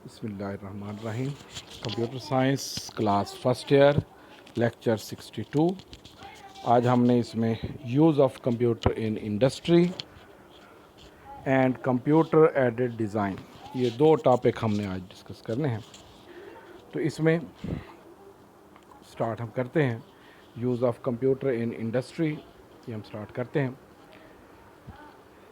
بسم اللہ الرحمن الرحیم. Computer science class first year lecture 62. آج ہم نے اس میں use of computer in industry and computer aided design, یہ دو ٹاپک ہم نے آج ڈسکس کرنے ہیں. تو اس میں سٹارٹ ہم کرتے ہیں use of computer in industry. یہ ہم سٹارٹ کرتے ہیں.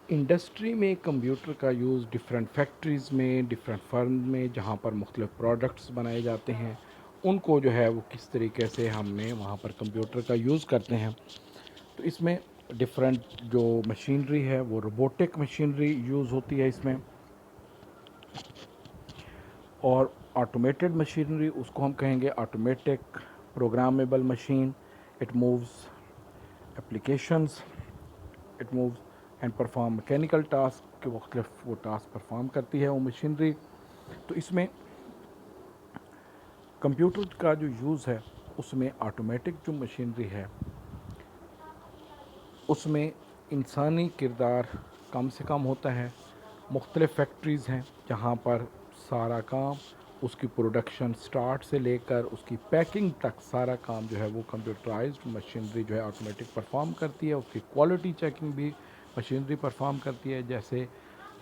انڈسٹری میں کمپیوٹر کا یوز ڈفرینٹ فیکٹریز میں، ڈفرینٹ فرم میں، جہاں پر مختلف پروڈکٹس بنائے جاتے ہیں، ان کو جو ہے وہ کس طریقے سے ہم نے وہاں پر کمپیوٹر کا یوز کرتے ہیں. تو اس میں ڈفرینٹ جو مشینری ہے وہ روبوٹک مشینری یوز ہوتی ہے اس میں، اور آٹومیٹڈ مشینری اس کو ہم کہیں گے automatic programmable machine. It moves applications, it moves and perform mechanical task کے مختلف وہ ٹاسک پرفارم کرتی ہے وہ مشینری. تو اس میں کمپیوٹر کا جو یوز ہے اس میں آٹومیٹک جو مشینری ہے اس میں انسانی کردار کم سے کم ہوتا ہے. مختلف فیکٹریز ہیں جہاں پر سارا کام، اس کی پروڈکشن سٹارٹ سے لے کر اس کی پیکنگ تک سارا کام جو ہے وہ کمپیوٹرائزڈ مشینری جو ہے آٹومیٹک پرفارم کرتی ہے. اس کی کوالٹی چیکنگ بھی مشینری پرفارم کرتی ہے. جیسے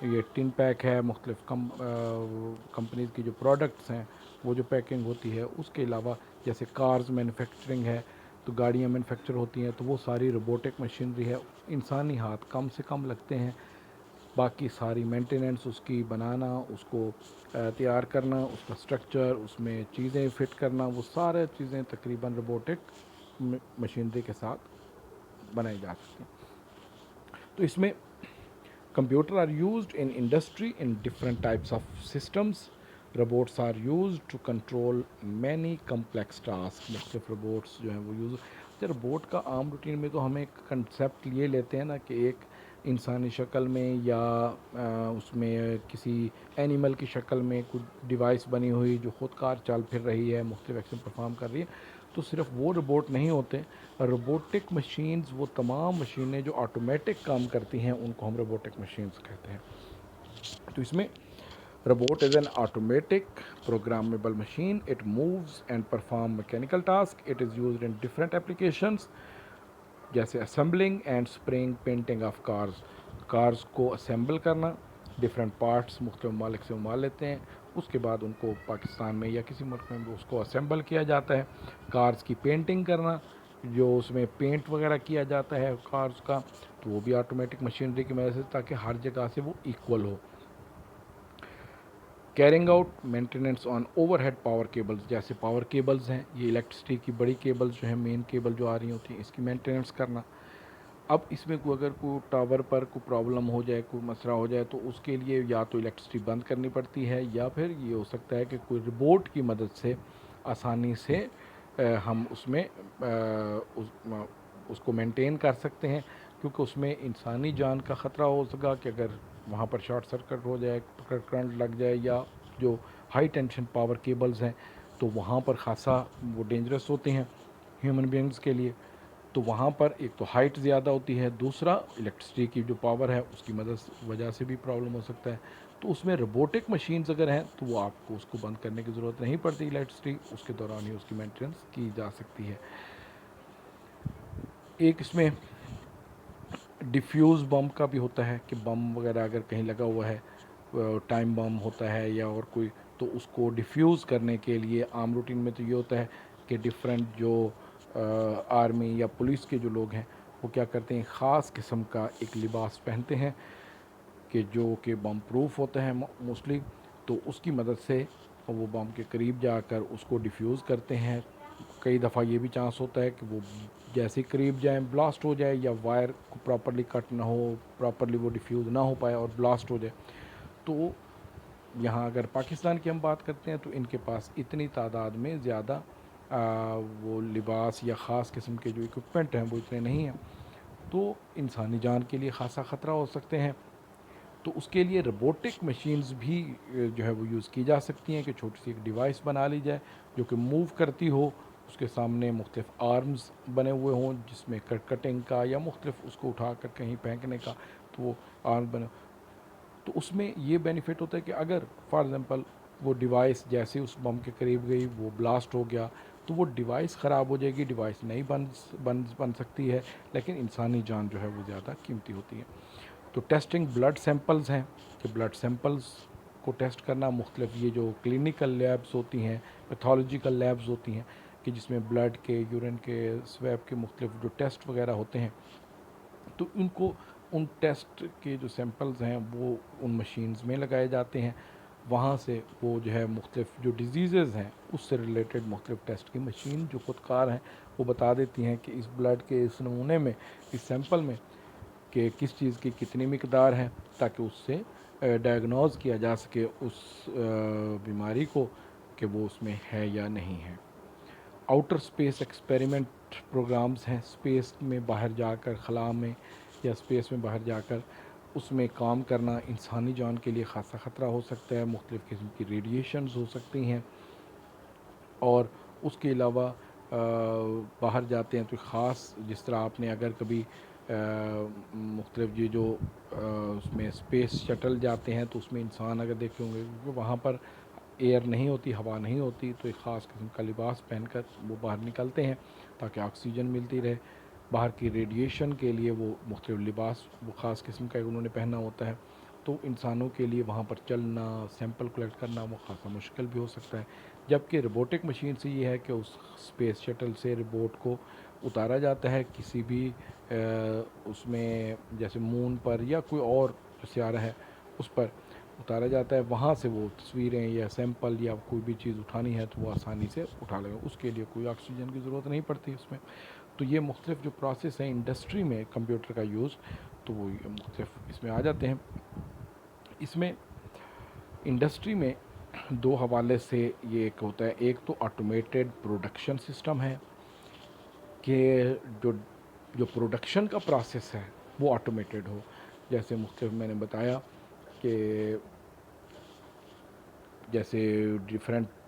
یہ ٹن پیک ہے، مختلف کمپنیز کی جو پروڈکٹس ہیں وہ جو پیکنگ ہوتی ہے. اس کے علاوہ جیسے کارز مینوفیکچرنگ ہے تو گاڑیاں مینوفیکچر ہوتی ہیں تو وہ ساری روبوٹک مشینری ہے. انسانی ہاتھ کم سے کم لگتے ہیں. باقی ساری مینٹیننس اس کی بنانا، اس کو تیار کرنا، اس کا سٹرکچر، اس میں چیزیں فٹ کرنا، وہ سارے چیزیں تقریباً روبوٹک مشینری کے ساتھ بنائی جا سکتی ہیں. تو اس میں computer are used in industry in different types of systems. Robots are used to control many complex task. مختلف روبوٹس جو ہیں وہ یوز. روبوٹ کا عام روٹین میں تو ہم ایک کنسیپٹ یہ لیتے ہیں نا کہ ایک انسانی شکل میں یا اس میں کسی اینیمل کی شکل میں کچھ ڈیوائس بنی ہوئی جو خود کار چل پھر رہی ہے، مختلف ایکشن پرفارم کر رہی ہے. تو صرف وہ روبوٹ نہیں ہوتے. روبوٹک مشینز وہ تمام مشینیں جو آٹومیٹک کام کرتی ہیں ان کو ہم روبوٹک مشینز کہتے ہیں. تو اس میں robot is an automatic programmable machine. It moves and perform mechanical task. It is used in different applications جیسے assembling and spraying painting of cars. Cars کو اسمبل کرنا، ڈفرینٹ پارٹس مختلف ممالک سے منگوا لیتے ہیں، اس کے بعد ان کو پاکستان میں یا کسی ملک میں اس کو اسمبل کیا جاتا ہے. کارز کی پینٹنگ کرنا، جو اس میں پینٹ وغیرہ کیا جاتا ہے کارز کا، تو وہ بھی آٹومیٹک مشینری کی مدد سے، تاکہ ہر جگہ سے وہ ایکول ہو. کیرنگ آؤٹ مینٹیننس آن اوور ہیڈ پاور کیبلز. جیسے پاور کیبلز ہیں، یہ الیکٹرسٹی کی بڑی کیبلز جو ہیں، مین کیبل جو آ رہی ہوتی ہیں، اس کی مینٹیننس کرنا. اب اس میں اگر کوئی ٹاور پر کوئی پرابلم ہو جائے، کوئی مسئلہ ہو جائے، تو اس کے لیے یا تو الیکٹرسٹی بند کرنی پڑتی ہے، یا پھر یہ ہو سکتا ہے کہ کوئی روبوٹ کی مدد سے آسانی سے ہم اس میں اس کو مینٹین کر سکتے ہیں. کیونکہ اس میں انسانی جان کا خطرہ ہو سکا کہ اگر وہاں پر شارٹ سرکٹ ہو جائے، کرنٹ لگ جائے، یا جو ہائی ٹینشن پاور کیبلز ہیں تو وہاں پر خاصا وہ ڈینجرس ہوتے ہیں ہیومن بینگز کے لیے. تو وہاں پر ایک تو ہائٹ زیادہ ہوتی ہے، دوسرا الیکٹرسٹی کی جو پاور ہے اس کی وجہ سے بھی پرابلم ہو سکتا ہے. تو اس میں روبوٹک مشینز اگر ہیں تو وہ آپ کو اس کو بند کرنے کی ضرورت نہیں پڑتی. الیکٹرسٹی اس کے دوران ہی اس کی مینٹیننس کی جا سکتی ہے. ایک اس میں ڈیفیوز بم کا بھی ہوتا ہے کہ بم وغیرہ اگر کہیں لگا ہوا ہے، ٹائم بم ہوتا ہے یا اور کوئی، تو اس کو ڈیفیوز کرنے کے لیے عام روٹین میں تو یہ ہوتا ہے کہ ڈفرینٹ جو آرمی یا پولیس کے جو لوگ ہیں وہ کیا کرتے ہیں، خاص قسم کا ایک لباس پہنتے ہیں کہ جو کہ بم پروف ہوتا ہے موسٹلی. تو اس کی مدد سے وہ بم کے قریب جا کر اس کو ڈیفیوز کرتے ہیں. کئی دفعہ یہ بھی چانس ہوتا ہے کہ وہ جیسے قریب جائیں بلاسٹ ہو جائے، یا وائر کو پراپرلی کٹ نہ ہو، پراپرلی وہ ڈیفیوز نہ ہو پائے اور بلاسٹ ہو جائے. تو یہاں اگر پاکستان کی ہم بات کرتے ہیں تو ان کے پاس اتنی تعداد میں زیادہ وہ لباس یا خاص قسم کے جو اکوپمنٹ ہیں وہ اتنے نہیں ہیں، تو انسانی جان کے لیے خاصا خطرہ ہو سکتے ہیں. تو اس کے لیے روبوٹک مشینز بھی جو ہے وہ یوز کی جا سکتی ہیں کہ چھوٹی سی ایک ڈیوائس بنا لی جائے جو کہ موو کرتی ہو. اس کے سامنے مختلف آرمز بنے ہوئے ہوں جس میں کٹنگ کا یا مختلف اس کو اٹھا کر کہیں پھینکنے کا، تو وہ آرم بنے. تو اس میں یہ بینیفٹ ہوتا ہے کہ اگر فار ایگزامپل وہ ڈیوائس جیسے اس بم کے قریب گئی وہ بلاسٹ ہو گیا تو وہ ڈیوائس خراب ہو جائے گی، ڈیوائس نہیں بن سکتی ہے، لیکن انسانی جان جو ہے وہ زیادہ قیمتی ہوتی ہے۔ تو ٹیسٹنگ بلڈ سیمپلز ہیں کہ بلڈ سیمپلز کو ٹیسٹ کرنا، مختلف یہ جو کلینیکل لیبز ہوتی ہیں، پیتھولوجیکل لیبز ہوتی ہیں کہ جس میں بلڈ کے، یورین کے، سویب کے مختلف جو ٹیسٹ وغیرہ ہوتے ہیں، تو ان کو ان ٹیسٹ کے جو سیمپلز ہیں وہ ان مشینز میں لگائے جاتے ہیں، وہاں سے وہ جو ہے مختلف جو ڈیزیزز ہیں اس سے ریلیٹڈ مختلف ٹیسٹ کی مشین جو خودکار ہیں وہ بتا دیتی ہیں کہ اس بلڈ کے اس نمونے میں، اس سیمپل میں کہ کس چیز کی کتنی مقدار ہے، تاکہ اس سے ڈائگنوز کیا جا سکے اس بیماری کو کہ وہ اس میں ہے یا نہیں ہے۔ آؤٹر اسپیس ایکسپیریمنٹ پروگرامز ہیں، اسپیس میں باہر جا کر، خلا میں یا اسپیس میں باہر جا کر اس میں کام کرنا انسانی جان کے لیے خاصا خطرہ ہو سکتا ہے، مختلف قسم کی ریڈیشنز ہو سکتی ہیں، اور اس کے علاوہ باہر جاتے ہیں تو خاص، جس طرح آپ نے اگر کبھی مختلف یہ جو اس میں اسپیس شٹل جاتے ہیں تو اس میں انسان اگر دیکھے ہوں گے کیونکہ وہاں پر ایئر نہیں ہوتی، ہوا نہیں ہوتی، تو ایک خاص قسم کا لباس پہن کر وہ باہر نکلتے ہیں تاکہ آکسیجن ملتی رہے، باہر کی ریڈیشن کے لیے وہ مختلف لباس وہ خاص قسم کا انہوں نے پہنا ہوتا ہے، تو انسانوں کے لیے وہاں پر چلنا، سیمپل کلیکٹ کرنا وہ خاصا مشکل بھی ہو سکتا ہے۔ جبکہ روبوٹک مشین سے یہ ہے کہ اس اسپیس شٹل سے روبوٹ کو اتارا جاتا ہے کسی بھی اس میں، جیسے مون پر یا کوئی اور جو سیارہ ہے اس پر اتارا جاتا ہے، وہاں سے وہ تصویریں یا سیمپل یا کوئی بھی چیز اٹھانی ہے تو وہ آسانی سے اٹھا لے گا، اس کے لیے کوئی آکسیجن کی ضرورت نہیں پڑتی اس میں۔ تو یہ مختلف جو پروسیس ہیں انڈسٹری میں کمپیوٹر کا یوز، تو وہ مختلف اس میں آ جاتے ہیں۔ اس میں انڈسٹری میں دو حوالے سے یہ ایک ہوتا ہے، ایک تو آٹومیٹڈ پروڈکشن سسٹم ہے کہ جو پروڈکشن کا پروسیس ہے وہ آٹومیٹڈ ہو، جیسے مختلف میں نے بتایا کہ جیسے ڈیفرنٹ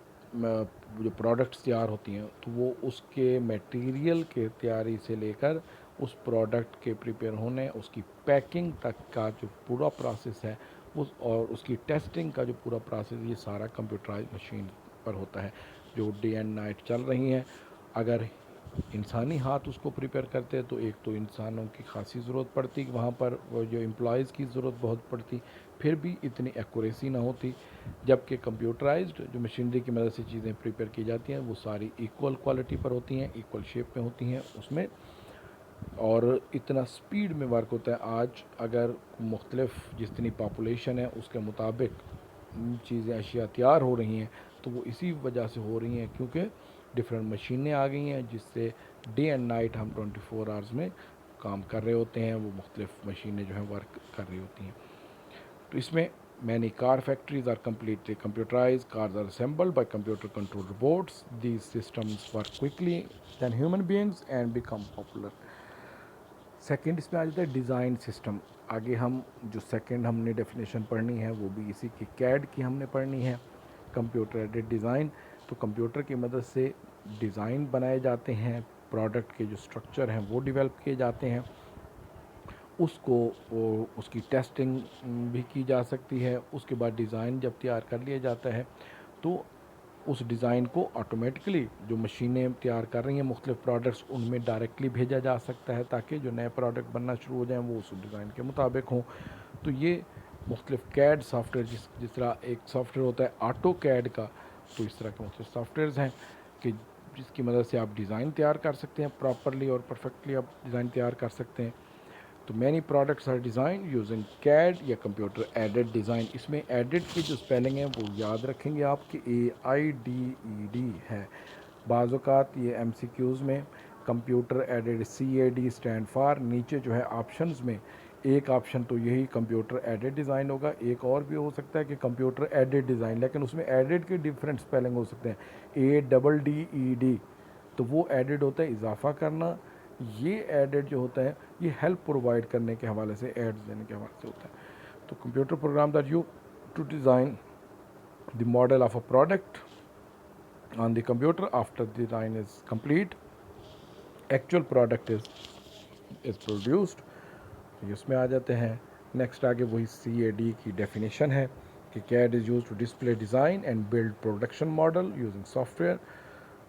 جو پروڈکٹس تیار ہوتی ہیں تو وہ اس کے میٹیریل کے تیاری سے لے کر اس پروڈکٹ کے پریپیئر ہونے، اس کی پیکنگ تک کا جو پورا پروسیس ہے اور اس کی ٹیسٹنگ کا جو پورا پروسیس، یہ سارا کمپیوٹرائز مشین پر ہوتا ہے جو ڈے اینڈ نائٹ چل رہی ہیں۔ اگر انسانی ہاتھ اس کو پریپیئر کرتے تو ایک تو انسانوں کی خاصی ضرورت پڑتی، وہاں پر وہ جو امپلائیز کی ضرورت بہت پڑتی، پھر بھی اتنی ایکوریسی نہ ہوتی، جبکہ کمپیوٹرائزڈ جو مشینری کی مدد سے چیزیں پریپیئر کی جاتی ہیں وہ ساری ایکول کوالٹی پر ہوتی ہیں، ایکول شیپ میں ہوتی ہیں اس میں، اور اتنا سپیڈ میں ورک ہوتا ہے۔ آج اگر مختلف جتنی پاپولیشن ہے اس کے مطابق چیزیں، اشیاء تیار ہو رہی ہیں تو وہ اسی وجہ سے ہو رہی ہیں کیونکہ ڈفرینٹ مشینیں آ گئی ہیں جس سے ڈے اینڈ نائٹ ہم 24 آورز میں کام کر رہے ہوتے ہیں، وہ مختلف مشینیں جو ہیں ورک کر رہی ہوتی ہیں۔ تو اس میں many car factories are completely computerized. Cars are assembled by computer-controlled robots. These systems work quickly than human beings and become popular. Second اس میں آ جاتا ہے ڈیزائن سسٹم۔ آگے ہم جو سیکنڈ ہم نے ڈیفینیشن پڑھنی ہے وہ بھی اسی کی کیڈ کی ہم نے پڑھنی ہے، کمپیوٹر ایڈڈ ڈیزائن۔ تو کمپیوٹر کی مدد سے ڈیزائن بنائے جاتے ہیں، پروڈکٹ کے جو اسٹرکچر ہیں وہ ڈیولپ کیے جاتے ہیں، اس کو اس کی ٹیسٹنگ بھی کی جا سکتی ہے۔ اس کے بعد ڈیزائن جب تیار کر لیا جاتا ہے تو اس ڈیزائن کو آٹومیٹکلی جو مشینیں تیار کر رہی ہیں مختلف پروڈکٹس ان میں ڈائریکٹلی بھیجا جا سکتا ہے تاکہ جو نئے پروڈکٹ بننا شروع ہو جائیں وہ اس ڈیزائن کے مطابق ہوں۔ تو یہ مختلف کیڈ سافٹ ویئر، جس طرح ایک سافٹ ویئر ہوتا ہے آٹو کیڈ کا، تو اس طرح کے مختلف سافٹ ویئرز ہیں کہ جس کی مدد سے آپ ڈیزائن تیار کر سکتے ہیں، پراپرلی اور پرفیکٹلی آپ ڈیزائن تیار کر سکتے ہیں۔ تو many products are design using CAD یا کمپیوٹر ایڈڈ ڈیزائن۔ اس میں ایڈڈ کی جو اسپیلنگ ہے وہ یاد رکھیں گے آپ کہ AIDED ہے۔ بعض اوقات یہ MCQs میں computer added CAD stand for, نیچے جو ہے آپشنز میں ایک آپشن تو یہی کمپیوٹر ایڈڈ ڈیزائن ہوگا، ایک اور بھی ہو سکتا ہے کہ کمپیوٹر ایڈڈ ڈیزائن، لیکن اس میں ایڈڈ کے ڈیفرنٹ اسپیلنگ ہو سکتے ہیں، ADDED، تو وہ ایڈڈ ہوتا ہے اضافہ کرنا، یہ ایڈڈ جو ہوتا ہے یہ ہیلپ پرووائڈ کرنے کے حوالے سے، ایڈز دینے کے حوالے سے ہوتا ہے۔ تو computer program that you to design the model of a product on the computer after design is complete, actual product is produced. اس میں آ جاتے ہیں نیکسٹ، آگے وہی CAD کی ڈیفینیشن ہے کہ CAD is use to display design and build production model using software.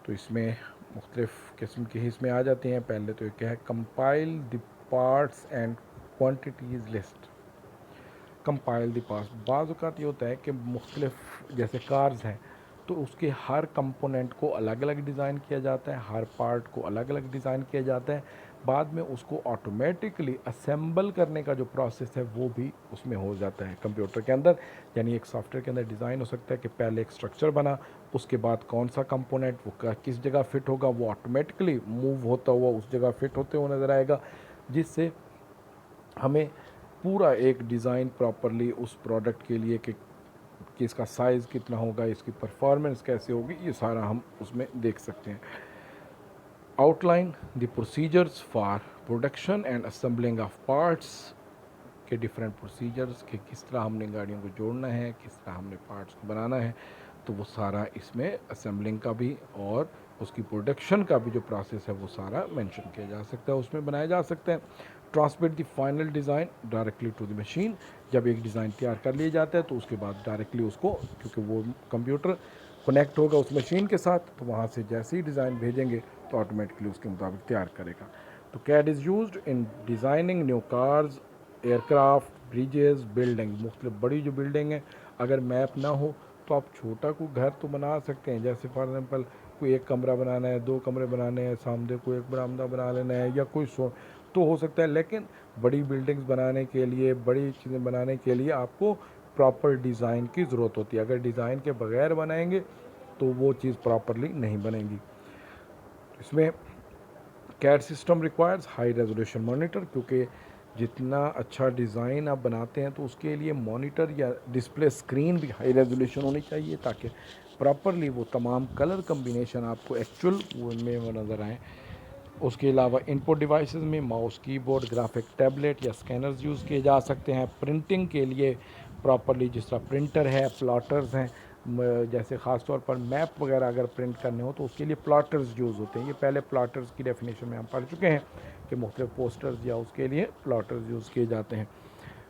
تو اس میں مختلف قسم کے اس میں آ جاتے ہیں. پہلے تو یہ کیا ہے, compile the parts and quantities list. Compile the parts, بعض اوقات یہ ہوتا ہے کہ مختلف جیسے کارز ہیں تو اس کے ہر کمپوننٹ کو الگ الگ ڈیزائن کیا جاتا ہے, ہر پارٹ کو الگ الگ ڈیزائن کیا جاتا ہے. بعد میں اس کو آٹومیٹکلی اسمبل کرنے کا جو پروسیس ہے وہ بھی اس میں ہو جاتا ہے کمپیوٹر کے اندر. یعنی ایک سافٹ ویئر کے اندر ڈیزائن ہو سکتا ہے کہ پہلے ایک اسٹرکچر بنا, اس کے بعد کون سا کمپوننٹ وہ کس جگہ فٹ ہوگا, وہ آٹومیٹکلی موو ہوتا ہوا اس جگہ فٹ ہوتے ہوئے نظر آئے گا, جس سے ہمیں پورا ایک ڈیزائن پراپرلی اس پروڈکٹ کے لیے کہ اس کا سائز کتنا ہوگا, اس کی پرفارمنس کیسے ہوگی, یہ سارا ہم اس میں دیکھ سکتے ہیں. Out line the procedures for production and assembling of parts کے ڈفرینٹ پروسیجرز کہ کس طرح ہم نے گاڑیوں کو جوڑنا ہے, کس طرح ہم نے پارٹس کو بنانا ہے. تو وہ سارا اس میں اسمبلنگ کا بھی اور اس کی پروڈکشن کا بھی جو پروسیس ہے وہ سارا مینشن کیا جا سکتا ہے, اس میں بنایا جا سکتا ہے. Transmit the final design directly to the machine. جب ایک ڈیزائن تیار کر لیا جاتا ہے تو اس کے بعد ڈائریکٹلی اس کو, کیونکہ وہ کمپیوٹر کنیکٹ ہوگا اس مشین کے ساتھ, تو وہاں سے جیسے ہی ڈیزائن بھیجیں گے تو آٹومیٹکلی اس کے مطابق تیار کرے گا. تو CAD is used in designing new cars, aircraft, bridges, building. مختلف بڑی جو بلڈنگ ہے اگر میپ نہ ہو تو آپ چھوٹا کوئی گھر تو بنا سکتے ہیں, جیسے فار ایگزامپل کوئی ایک کمرہ بنانا ہے, 2 کمرے بنانے ہیں, سامنے کو ایک برآمدہ بنا لینا ہے یا کوئی تو ہو سکتا ہے. لیکن بڑی بلڈنگز بنانے کے لیے, بڑی چیزیں بنانے کے لیے آپ کو پراپر ڈیزائن کی ضرورت ہوتی ہے. اگر ڈیزائن کے بغیر بنائیں گے تو وہ چیز پراپرلی نہیں بنے گی. اس میں CAD system requires high resolution monitor, کیونکہ جتنا اچھا ڈیزائن آپ بناتے ہیں تو اس کے لیے مانیٹر یا ڈسپلے اسکرین بھی ہائی ریزولوشن ہونی چاہیے تاکہ پراپرلی وہ تمام کلر کمبینیشن آپ کو ایکچوئل وہ نظر آئیں. اس کے علاوہ ان پٹ ڈیوائسز میں ماؤس, کی بورڈ, گرافک ٹیبلٹ یا اسکینرز یوز کیے جا سکتے ہیں. پرنٹنگ کے لیے پراپرلی جس طرح پرنٹر ہے, پلاٹرز ہیں, جیسے خاص طور پر میپ وغیرہ اگر پرنٹ کرنے ہو تو اس کے لیے پلاٹرز یوز ہوتے ہیں. یہ پہلے پلاٹرز کی ڈیفینیشن میں ہم پڑھ چکے ہیں کہ مختلف پوسٹرز یا اس کے لیے پلاٹرز یوز کیے جاتے ہیں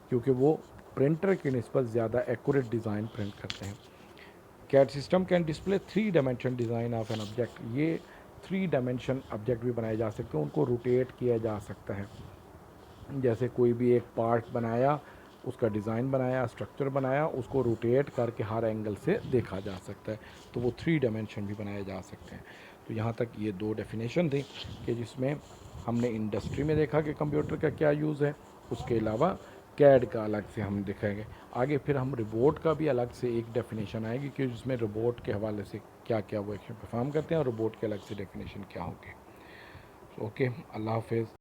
کیونکہ وہ پرنٹر کی نسبت زیادہ ایکوریٹ ڈیزائن پرنٹ کرتے ہیں. CAD system can display 3 dimension design of an object. یہ 3 ڈائمینشن آبجیکٹ بھی بنائے جا سکتے ہیں, ان کو روٹیٹ کیا جا سکتا ہے. جیسے کوئی بھی ایک پارٹ بنایا, اس کا ڈیزائن بنایا, اسٹرکچر بنایا, اس کو روٹیٹ کر کے ہر اینگل سے دیکھا جا سکتا ہے, تو وہ 3 ڈائمینشن بھی بنائے جا سکتے ہیں. تو یہاں تک یہ 2 ڈیفینیشن تھی کہ جس میں ہم نے انڈسٹری میں دیکھا کہ کمپیوٹر کا کیا یوز ہے, اس کے علاوہ CAD کا الگ سے ہم دکھائیں گے. آگے پھر ہم روبوٹ کا بھی الگ سے ایک ڈیفینیشن آئے گی کہ جس میں روبوٹ کے حوالے سے کیا کیا وہ ایکشن پرفارم کرتے ہیں اور روبوٹ کے الگ سے ڈیفینیشن کیا ہوگی. اوکے, اللہ حافظ.